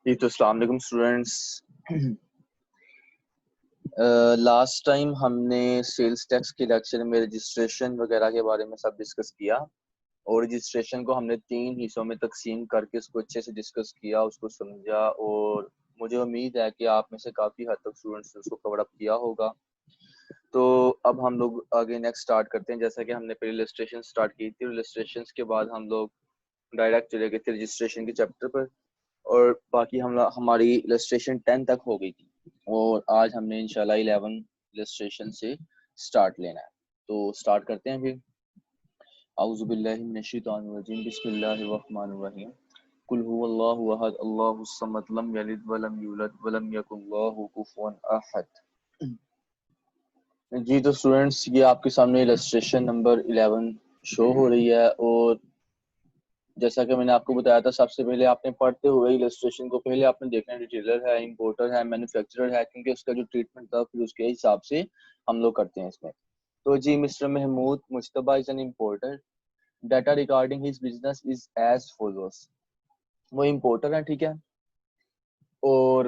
जी तो अस्सलाम वालेकुम स्टूडेंट्स। लास्ट टाइम हमने सेल्स टैक्स के लेक्चर में रजिस्ट्रेशन वगैरह के बारे में सब डिस्कस किया और रजिस्ट्रेशन को हमने 3 हिस्सों में तकसीम करके उसको अच्छे से डिस्कस किया, उसको समझा और मुझे उम्मीद है कि आप में से काफ़ी हद तक स्टूडेंट्स ने उसको कवर अप किया होगा। तो अब हम लोग आगे नेक्स्ट स्टार्ट करते हैं। जैसा कि हमने पहले इलस्ट्रेशन स्टार्ट की थी, इलस्ट्रेशन के बाद हम लोग डायरेक्ट चले गए थे रजिस्ट्रेशन के चैप्टर पर और बाकी हमारी इलस्ट्रेशन 10 तक हो गई थी और आज हमने इंशाल्लाह 11 इलस्ट्रेशन से स्टार्ट लेना है। तो स्टार्ट करते हैं फिर। औज़ु बिल्लाहि मिनश शैतानिर रजीम, बिस्मिल्लाहिर रहमानिर रहीम। कुल हुवल्लाहु अहद, अल्लाहुस समद, लम यलिद वलम यूलद वलम यकुन लहू कुफुवन अहद। जी तो स्टूडेंट्स, ये आपके सामने इलस्ट्रेशन नंबर 11 शो हो रही है और जैसा कि मैंने आपको बताया था, सबसे पहले आपने पढ़ते हुए इलस्ट्रेशन को पहले आपने देखना है रिटेलर है, इंपोर्टर है, मैन्युफैक्चरर है, क्योंकि उसका जो ट्रीटमेंट था फिर उसके हिसाब से हम लोग करते हैं इसमें। तो जी, mister Mahmood Mujtaba is an importer. Data regarding his business is as follows. वो इम्पोर्टर है, ठीक है, और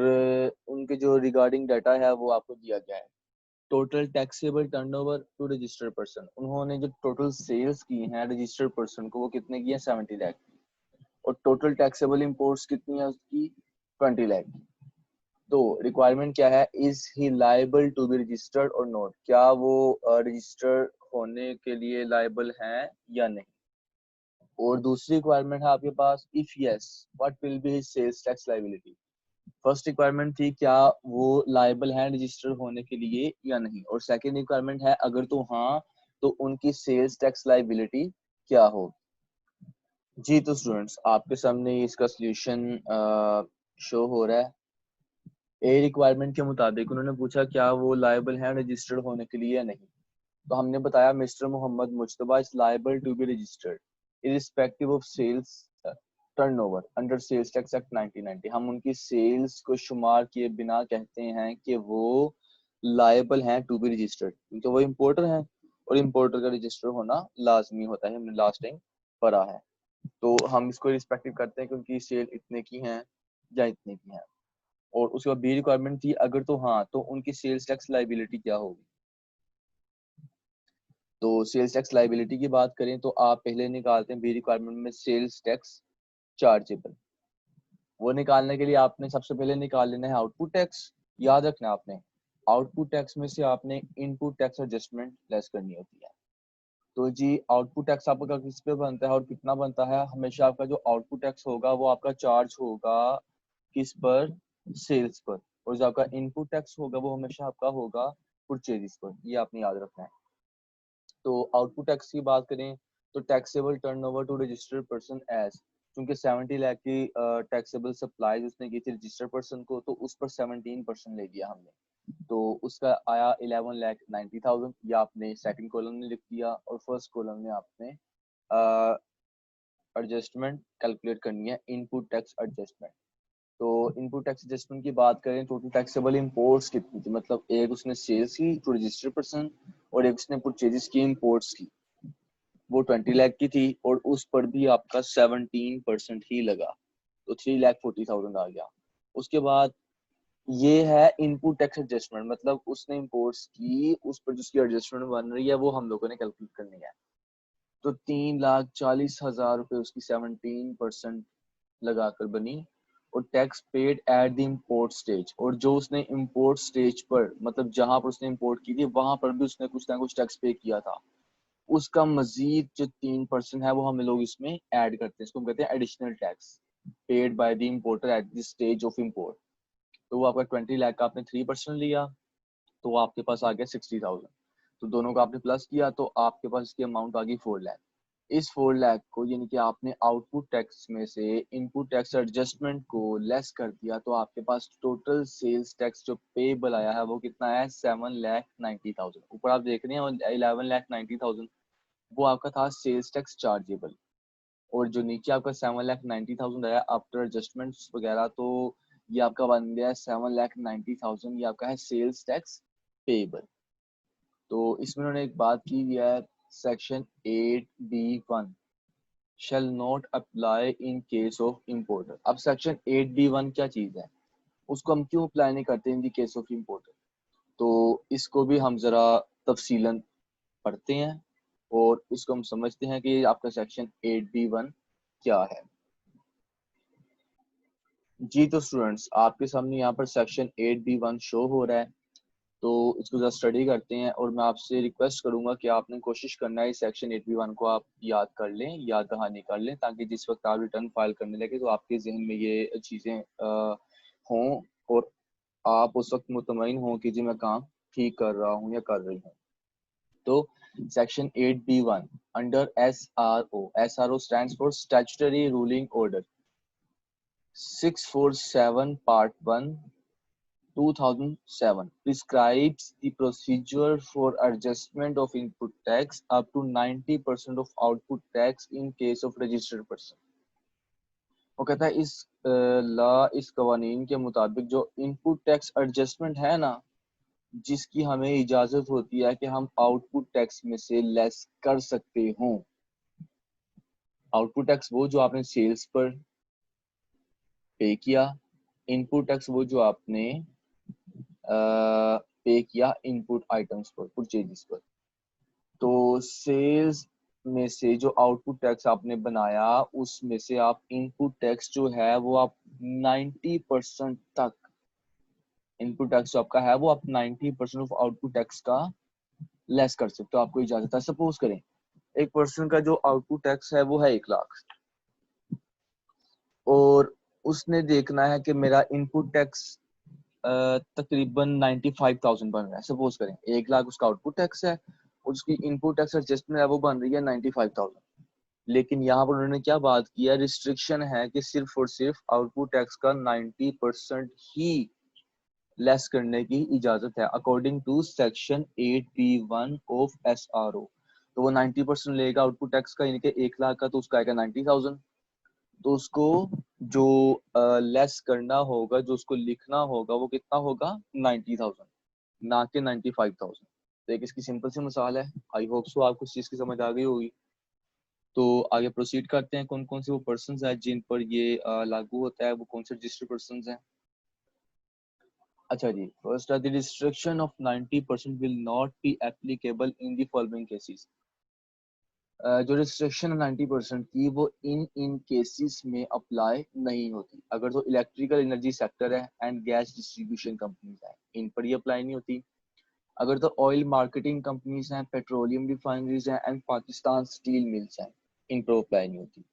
उनके जो रिगार्डिंग डाटा है वो आपको दिया गया है। Total taxable turnover to registered person, उन्होंने जो टोटल सेल्स की हैं रजिस्टर्ड पर्सन को वो कितने की है, 70 लाख की। और टोटल टैक्सेबल इंपोर्ट्स कितनी है उसकी, 20 लाख की। तो रिक्वायरमेंट क्या है, is he liable to be registered और नॉट, क्या वो रजिस्टर्ड होने के लिए लाइबल हैं या नहीं। और दूसरी रिक्वायरमेंट है आपके पास, if yes what will be his sales tax liability. First requirement थी क्या वो लाइबल हैं रजिस्टर्ड होने के लिए या नहीं, और सेकंड रिक्वायरमेंट है अगर तो हाँ तो उनकी सेल्स टैक्स लाइबिलिटी क्या हो। जी तो स्टूडेंट्स, आपके सामने इसका सॉल्यूशन शो हो रहा है। ए रिक्वायरमेंट के मुताबिक उन्होंने पूछा क्या वो लायबल है रजिस्टर्ड होने के लिए या नहीं। तो हमने बताया mister Mohammad Mushtaba is liable to be registered irrespective of sales turnover under sales tax act 1990। हम उनकी सेल्स को शुमार किए बिना कहते हैं कि वो लायबल हैं टू बी रजिस्टर्ड, क्योंकि वो इम्पोर्टर हैं और इम्पोर्टर का रजिस्टर होना लाजमी होता है, हमने लास्ट टाइम पढ़ा है। तो हम इसको रिस्पेक्टिव करते हैं क्योंकि सेल इतने की हैं या इतने की हैं। और उसके बाद बी रिक्वायरमेंट थी अगर तो हाँ तो उनकी सेल्स टैक्स लाइबिलिटी क्या होगी। तो सेल्स टैक्स लाइबिलिटी की बात करें तो आप पहले निकालते हैं बी रिक्वायरमेंट में सेल्स टैक्स चार्जेबल। वो निकालने के लिए आपने सबसे पहले निकाल लेना है आउटपुट टैक्स। याद रखना आपने आउटपुट टैक्स में से आपने इनपुट टैक्स एडजस्टमेंट लेस करनी होती है। तो जी आउटपुट टैक्स आपका किस पे बनता है और कितना बनता है, हमेशा आपका जो आउटपुट टैक्स होगा वो आपका चार्ज होगा किस पर, सेल्स पर। और जो आपका इनपुट टैक्स होगा वो हमेशा आपका होगा परचेज पर, ये आपने याद रखना है। तो आउटपुट टैक्स की बात करें तो taxable turnover to registered person as, क्योंकि 70 लाख की टैक्सेबल सप्लाईज उसने की थी रजिस्टर्ड पर्सन को, तो उस पर 17% ले लिया हमने। तो उसका आया 11,90,000, ये आपने सेकंड कॉलम में लिख दिया और फर्स्ट कॉलम में आपने एडजस्टमेंट कैलकुलेट करनी है, इनपुट टैक्स एडजस्टमेंट। तो इनपुट टैक्स एडजस्टमेंट की बात करें, टोटल टैक्सेबल इंपोर्ट्स कितनी थी, मतलब एक उसने सेल्स की टू रजिस्टर्ड पर्सन और एक उसने परचेजेस की इंपोर्ट्स की, वो 20 लाख की थी और उस पर भी आपका 17% ही लगा, तो 3,40,000 आ गया। उसके बाद ये है इनपुट टैक्स एडजस्टमेंट, मतलब उसने इंपोर्ट्स की उस पर जिसकी एडजस्टमेंट बन रही है वो हम लोगों ने कैलकुलेट करनी है। तो 3,40,000 रुपए उसकी 17% लगाकर बनी। और tax paid at the import stage, और जो उसने इम्पोर्ट स्टेज पर मतलब जहां पर उसने इम्पोर्ट की थी वहां पर भी उसने कुछ ना कुछ टैक्स पे किया था, उसका मजीद जो 3% है वो हम लोग इसमें ऐड करते हैं, इसको हम कहते हैं additional tax paid by the importer at the stage of import. तो वो आपका 20 लाख का आपने 3% लिया, तो वो आपके पास आ गया 60,000। तो दोनों का आपने प्लस किया तो आपके पास इसकी अमाउंट आ गई 4 लाख। इस 4 लाख को यानी कि आपने आउटपुट टैक्स में से इनपुट टैक्स एडजस्टमेंट को लेस कर दिया, तो आपके पास टोटल सेल्स टैक्स जो पेबल आया है वो कितना है, 7,90,000। ऊपर आप देख रहे हैं 11,90,000, वो आपका था सेल्स टैक्स चार्जेबल। और जो नीचे आपका 7,90,000 आया आफ्टर एडजस्टमेंट्स वगैरह, तो ये आपका बन गया 7,90,000, ये आपका है सेल्स टैक्स पेबल। तो इसमें उन्होंने एक बात की है section 8B1, shall not apply in case of importer। अब सेक्शन 8B1 क्या चीज है, उसको हम क्यों अप्लाई नहीं करते इन दी केस ऑफ इंपोर्टर, तो इसको भी हम जरा तफसीलन पढ़ते हैं और इसको हम समझते हैं कि आपका सेक्शन 8B1 क्या है। जी तो स्टूडेंट्स, आपके सामने यहाँ पर सेक्शन 8B1 शो हो रहा है, तो इसको जरा स्टडी करते हैं और मैं आपसे रिक्वेस्ट करूंगा कि आपने कोशिश करना है इस सेक्शन 8B1 को आप याद कर लें, याद दहानी कर लें, ताकि जिस वक्त आप रिटर्न फाइल करने लगे तो आपके जहन में ये चीज़ें हों और आप उस वक्त मुतमईन हों कि जी मैं काम ठीक कर रहा हूँ या कर रही हूँ। तो section 8B1 under SRO stands for statutory ruling order 647 part 1 2007 prescribes the procedure for adjustment of input tax up to 90% of output tax in case of registered person। वो कहता है इस कवानीन के मुताबिक जो इनपुट टैक्स एडजस्टमेंट है ना, जिसकी हमें इजाजत होती है कि हम आउटपुट टैक्स में से लेस कर सकते हों। आउटपुट टैक्स वो जो आपने सेल्स पर पे किया, इनपुट टैक्स वो जो आपने पे किया इनपुट आइटम्स पर, परचेजेस पर। तो सेल्स में से जो आउटपुट टैक्स आपने बनाया उसमें से आप इनपुट टैक्स जो है वो आप 90% तक, इनपुट टैक्स जो आपका है वो आप 90% ऑफ आउटपुट टैक्स का लेस कर सकते हो, आपको इजाजत है। सपोज करें एक पर्सन का जो आउटपुट टैक्स है वो है 1 लाख और उसने देखना है कि मेरा इनपुट टैक्स तकरीबन 95,000 बन रहा है। सपोज करें 1 लाख उसका आउटपुट टैक्स है और उसकी इनपुट टैक्स एडजस्टमेंट है वो बन रही है 95,000। लेकिन यहाँ पर उन्होंने क्या बात की है, रिस्ट्रिक्शन है कि सिर्फ और सिर्फ आउटपुट टैक्स का 90% ही लेस करने की इजाजत है according to section 8B1 of SRO। तो वो 90% लेगा आउटपुट टैक्स का, यानी कि 1 लाख का तो उसका आएगा 90,000। तो उसको जो लेस करना होगा, जो उसको लिखना होगा वो कितना होगा, 90,000, ना कि 95,000। तो एक इसकी सिंपल सी मिसाल है। आई होप सो आपको इस चीज की समझ आ गई होगी। तो आगे प्रोसीड करते हैं, कौन कौन से वो पर्संस हैं जिन पर ये लागू होता है, वो कौन से रजिस्टर्ड पर्संस हैं। अच्छा जी, first the restriction of 90% will not be applicable in the following cases. जो रिस्ट्रिक्शन है 90% की वो इन केसेस में अप्लाई नहीं होती। अगर तो इलेक्ट्रिकल एनर्जी सेक्टर है एंड गैस डिस्ट्रीब्यूशन कंपनीज है, इन पर ये अप्लाई नहीं होती। अगर तो ऑयल मार्केटिंग कंपनीज हैं, पेट्रोलियम रिफाइनरीज हैं एंड पाकिस्तान स्टील मिल्स हैं, इन पर अप्लाई नहीं होती।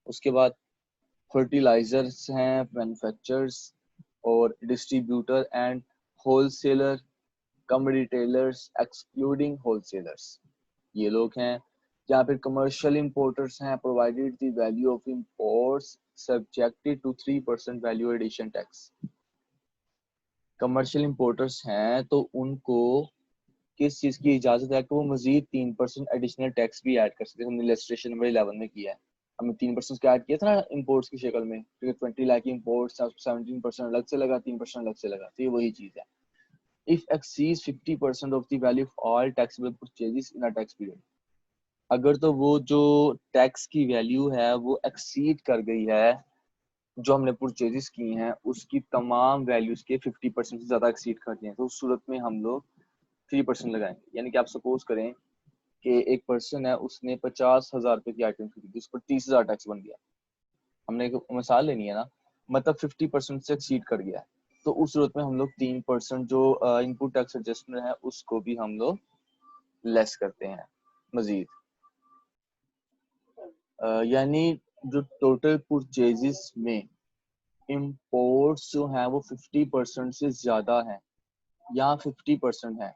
उसके बाद फर्टिलाइजर्स हैं, मैन्युफैक्चरर्स और distributor and wholesaler, cum retailers excluding wholesalers, ये लोग हैं। जहाँ पे कमर्शियल इंपोर्टर्स हैं, provided the value of imports subjected to 3% value addition tax. Commercial importers हैं तो उनको किस चीज की इजाजत है कि वो मजीद 3% एडिशनल टैक्स भी ऐड कर सकते हैं। हमने इलस्ट्रेशन नंबर 11 में किया है, हमने 3% का ऐड किया था ना इंपोर्ट्स की शक्ल में, क्योंकि 20 लाख इंपोर्ट्स है, 17% अलग से लगा, 3% अलग से लगा, तो ये वही चीज है। If exceeds 50% of the value of all taxable purchases in a tax period, अगर तो वो जो टैक्स की वैल्यू है वो एक्सीड कर गई है, जो हमने परचेजेस की हैं उसकी तमाम वैल्यूज के 50% से ज्यादा एक्सीड कर दिए हैं, तो उस सूरत में हम लोग 3% लगाएंगे। यानी कि आप सपोज करें कि एक पर्सन है, उसने 50,000 रुपए की आइटम खरीदी, उस पर 30,000 टैक्स बन गया। हमने एक मिसाल लेनी है ना, मतलब 50% से एक्सीड कर गया है, तो उस सूरत में हम लोग 3% जो इनपुट टैक्स एडजस्टमेंट है उसको भी हम लोग लेस करते हैं मजीद। यानी जो टोटल परचेजेस में इंपोर्ट्स जो हैं वो 50% से ज्यादा हैं, यहाँ 50% है,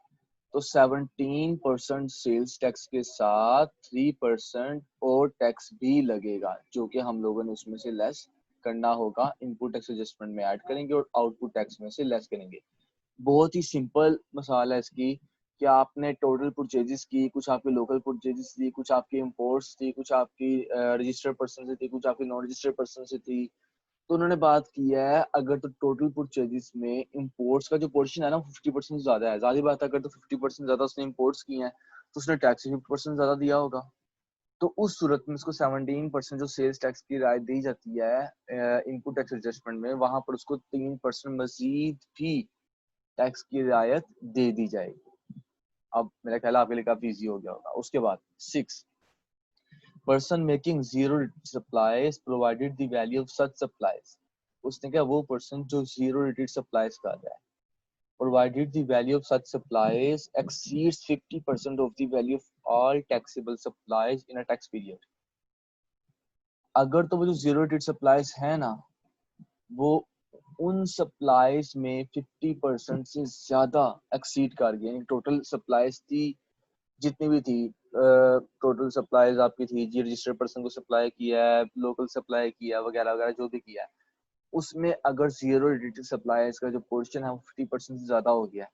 तो 17% सेल्स टैक्स के साथ 3% और टैक्स भी लगेगा, जो कि हम लोगों ने उसमें से लेस करना होगा, इनपुट टैक्स एडजस्टमेंट में ऐड करेंगे और आउटपुट टैक्स में से लेस करेंगे। बहुत ही सिंपल मसाला है इसकी कि आपने टोटल परचेजेस की, कुछ आपके लोकल परचेजेस थी, कुछ आपकी इंपोर्ट्स थी, कुछ आपकी रजिस्टर्ड पर्सन से थी, कुछ आपकी नॉन रजिस्टर्ड पर्सन से थी। तो उन्होंने बात की है अगर तो टोटल परचेजेस में इंपोर्ट्स का जो पोर्शन है ना 50% ज्यादा है, जाहिर बात है अगर तो 50% ज्यादा उसने इंपोर्ट्स की हैं तो उसने टैक्स 50% ज्यादा दिया होगा। तो उस सूरत में उसको 17% जो सेल्स टैक्स की राय दी जाती है इनपुट टैक्स एडजस्टमेंट में, वहां पर उसको 3% मजीद भी टैक्स की रियायत दे दी जाएगी। अब मेरा ख्याल आपके लिए काफी इजी हो गया होगा। उसके बाद 6, person making zero supplies provided the value of such supplies. उसने क्या, वो पर्सन जो जीरो रेटेड सप्लाईज कर रहा है, provided the value of such supplies exceeds 50% of the value of all taxable supplies in a tax period। अगर तो वो जो जीरो रेटेड सप्लाईज है ना, वो उन सप्लाईज में 50% से ज्यादा एक्सीड कर गए, यानी टोटल सप्लाईज थी जितनी भी थी, टोटल सप्लाईज आपकी थी जी, रजिस्टर्ड पर्सन को सप्लाई किया है, लोकल सप्लाई किया वगैरह वगैरह जो भी किया है, उसमें अगर जीरो रेटेड सप्लाईज का जो पोर्शन है वो 50% से ज्यादा हो गया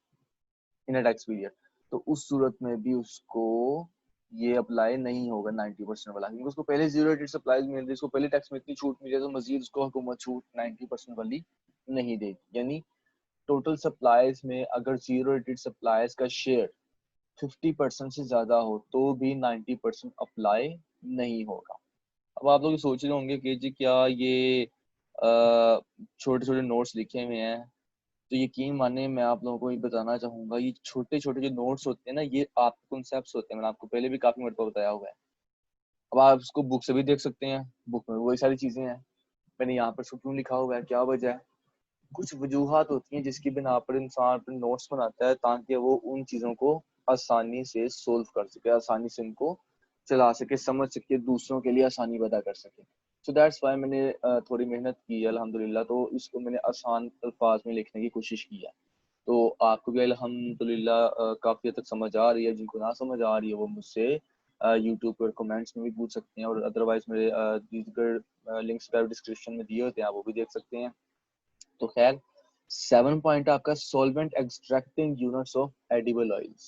इन अ टैक्स पीरियड, तो उस सूरत में भी उसको ये अप्लाई नहीं होगा 90% वाला, क्योंकि उसको पहले जीरो रेटेड सप्लाईज मिल रही है, उसको पहले टैक्स में इतनी छूट मिल रही है, तो मजीद उसको हुकूमत छूट 90% वाली नहीं देगी। यानी टोटल सप्लाईज में अगर जीरो रेटेड सप्लाईज का शेयर 50% से ज्यादा हो तो भी 90% अप्लाई नहीं होगा। अब आप लोग सोच रहे होंगे कि जी क्या ये छोटे छोटे नोट्स लिखे हुए हैं, तो यकीन माने मैं आप लोगों को ये बताना चाहूंगा, ये छोटे छोटे जो नोट्स होते हैं ना, ये आपके कॉन्सेप्ट्स होते हैं, मैंने आपको पहले भी काफी मरतबा बताया हुआ है। अब आप इसको बुक से भी देख सकते हैं, बुक में वही सारी चीजें हैं, मैंने यहाँ पर इसको क्यों लिखा हुआ है, क्या वजह है, कुछ वजूहात होती हैं जिसकी बिना पर इंसान अपने नोट्स बनाता है ताकि वो उन चीजों को आसानी से सोल्व कर सके, आसानी से उनको चला सके, समझ सके, दूसरों के लिए आसानी पैदा कर सके। सो दैट्स वाई मैंने थोड़ी मेहनत की है अल्हम्दुलिल्लाह, तो इसको मैंने आसान अल्फाज में लिखने की कोशिश की है। तो आपको भी अल्हम्दुलिल्लाह काफ़ी हद तक समझ आ रही है। जिनको ना समझ आ रही है वो मुझसे यूट्यूब पर कमेंट्स में भी पूछ सकते हैं, और अदरवाइज मेरे दीगर लिंक्स पर डिस्क्रिप्शन में दिए होते हैं, आप वो भी देख सकते हैं। तो खैर 7 पॉइंट आपका solvent extracting units of edible oils,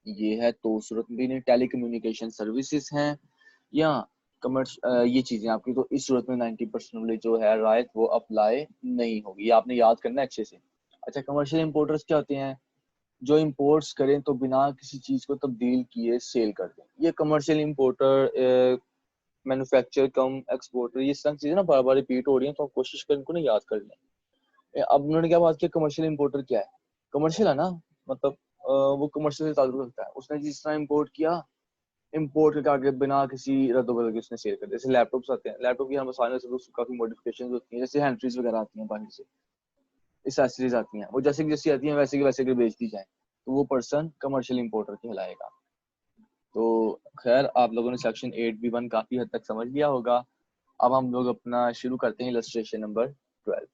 ये है। तो सूरत में टेली कम्युनिकेशन सर्विसेज हैं या कमर्श ये चीजें आपकी, तो इस सूरत में 90% जो है राइट वो अप्लाई नहीं होगी, ये आपने याद करना है अच्छे से। अच्छा, कमर्शियल इंपोर्टर्स क्या होते हैं, जो इंपोर्ट्स करें तो बिना किसी चीज को तब्दील किए सेल कर दें, ये कमर्शियल इंपोर्टर, मैन्युफैक्चर कम एक्सपोर्टर, ये सब चीजें ना बार बार रिपीट हो रही हैं, तो आप कोशिश करें इनको ना याद कर लें। अब उन्होंने क्या बात किया, कमर्शियल इंपोर्टर क्या है, कमर्शियल है ना, मतलब वो कमर्शियल से ताल्लुक रखता है, उसने जिस तरह इंपोर्ट किया, इंपोर्ट करके आगे बिना किसी रद्द-बदल के उसने सेल कर दिया। जैसे लैपटॉप्स आते हैं, लैपटॉप की हम आसानी से उसको काफी मॉडिफिकेशंस होती हैं, जैसे हैंड्रीज वगैरह आती हैं बाहर से, एक्सेसरीज आती हैं, वो जैसे की जैसी आती हैं वैसे की वैसे के बेच दी जाए, तो वो पर्सन कमर्शियल इंपोर्टर कहलाएगा। तो खैर आप लोगों ने सेक्शन 8B1 काफी हद तक समझ लिया होगा। अब हम लोग अपना शुरू करते हैं इलस्ट्रेशन नंबर 12।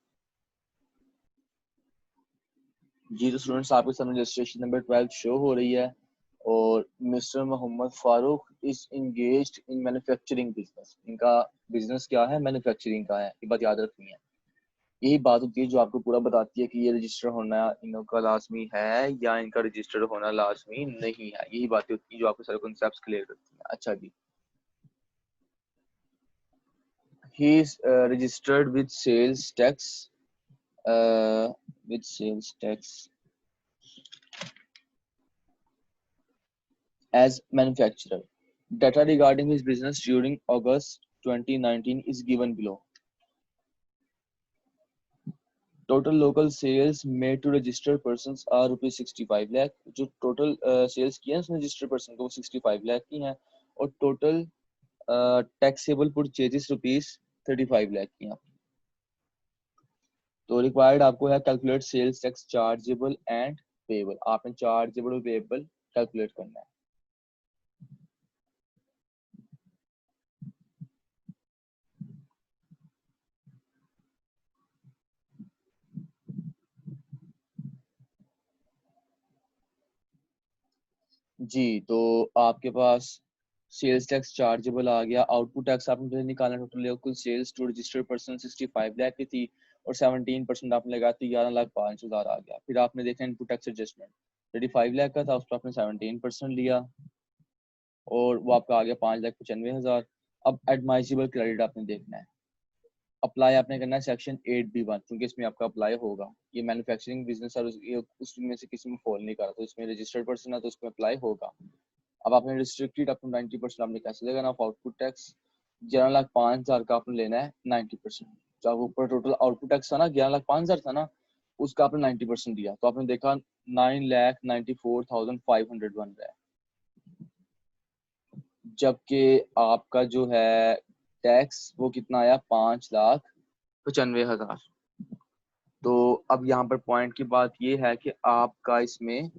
जी तो स्टूडेंट्स, आपके सामने इलस्ट्रेशन नंबर 12 शो हो रही है, और mister Mohammad Farooq is engaged in manufacturing business. इनका बिजनेस क्या है, मैन्युफैक्चरिंग का है, ये बात याद रखनी है। यही बात होती है जो आपको पूरा बताती है कि ये रजिस्टर होना इनका लाजमी है या इनका रजिस्टर होना लाजमी नहीं है। यही बातें होती है जो आपको सारे कॉन्सेप्ट्स क्लियर करती हैं। अच्छा जी, he is registered with sales tax with sales tax as manufacturer. Data regarding his business during August 2019 is given below. Total local sales made to registered persons are rupees 65 lakh। जो total sales किए हैं उसने registered person को 65 lakh की हैं, और total taxable purchases rupees 35 lakh की हैं। तो रिक्वायर्ड आपको है calculate sales tax chargeable and payable. आपने चार्जेबल और पेएबल कैलकुलेट करना है। जी तो आपके पास सेल्स टैक्स चार्जेबल आ गया, आउटपुट टैक्स आपने पहले निकालना, total local sales to registered person 65 lakh की थी, और 17% आपने लगाया तो 11,05,000 आ गया। फिर आपने देखा इनपुट टैक्स एडजस्टमेंट 35 लाख का था, उस पर आपने 17% लिया, और वो आपका आ गया 5,95,000। अब एडमाइजेबल क्रेडिट आपने देखना है, अप्लाई आपने करना है सेक्शन 8B1, क्योंकि इसमें आपका अप्लाई होगा। ये मैन्युफैक्चरिंग बिजनेस और उसमें से किसी में फॉल नहीं कर रहा, तो इसमें रजिस्टर्ड पर्सन है तो उसमें अप्लाई होगा। अब आपने रिस्ट्रिक्टेड अपना 90% आपने कैसे लेगा ना आउटपुट टैक्स 11,05,000 का आपने लेना है 90%। जो ऊपर टोटल आउटपुट टैक्स था ना 11,05,000 था ना, उसका आपने 90% दिया तो आपने देखा 9,94,500 बन रहा है, जबकि आपका जो है टैक्स वो कितना आया 5,95,000। तो अब यहाँ पर पॉइंट की बात ये है कि आपका इसमें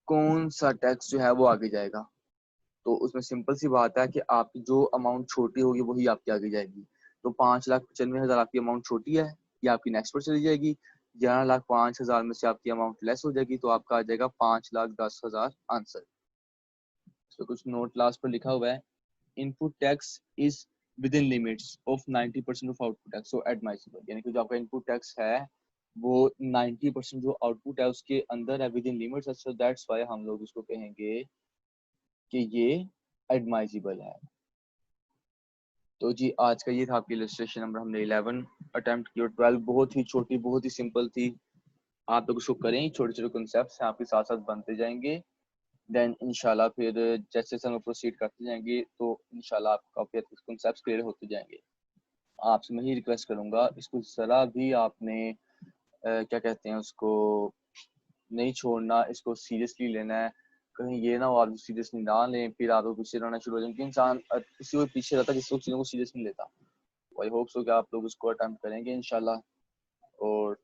कौन सा टैक्स जो है वो आगे जाएगा। तो उसमें सिंपल सी बात है कि आपकी जो अमाउंट छोटी होगी वही आपकी आगे जाएगी। तो 5,95,000 आपकी अमाउंट छोटी है, ये आपकी नेक्स्ट पर चली जाएगी। 11,05,000 में से आपकी अमाउंट लेस हो जाएगी तो आपका आ जाएगा 5,10,000 आंसर। तो कुछ नोट लास्ट पर लिखा हुआ है, input tax is within limits of 90% of output tax so admissible, यानी कि जो आपका इनपुट टैक्स है वो 90% जो आउटपुट है उसके अंदर है, with in limits, so that's why हम लोग इसको कहेंगे कि ये एडमाइसिबल है। तो जी आज का ये था आपकी इलस्ट्रेशन नंबर, हमने 11 अटेम्प्ट की और 12 बहुत ही छोटी बहुत ही सिंपल थी। आप लोग उसको करें, छोटे छोटे कॉन्सेप्ट्स हैं आपके साथ साथ बनते जाएंगे, देन इंशाल्लाह फिर जैसे हम प्रोसीड करते जाएंगे तो इंशाल्लाह आपका कॉन्सेप्ट्स क्लियर होते जाएंगे। आपसे मैं ही रिक्वेस्ट करूंगा इसको जरा भी आपने क्या कहते हैं उसको नहीं छोड़ना, इसको सीरियसली लेना है। कहीं ये ना हो आप सीरियसली ना लें फिर आप पीछे रहना शुरू हो जाए, क्योंकि इंसान किसी को पीछे रहता है जिसको चीज़ों को सीरियस नहीं लेता। आई होप सो कि आप लोग उसको अटेम्प्ट करेंगे इंशाल्लाह और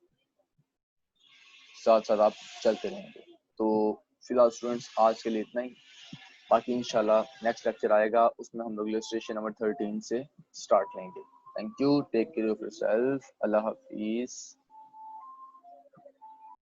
साथ साथ आप चलते रहेंगे। तो फिलहाल स्टूडेंट्स आज के लिए इतना ही, बाकी इंशाल्लाह नेक्स्ट लेक्चर आएगा उसमें हम लोग इलस्ट्रेशन नंबर 13 से स्टार्ट लेंगे। Thank you, take care of yourself, अल्लाह हाफिज।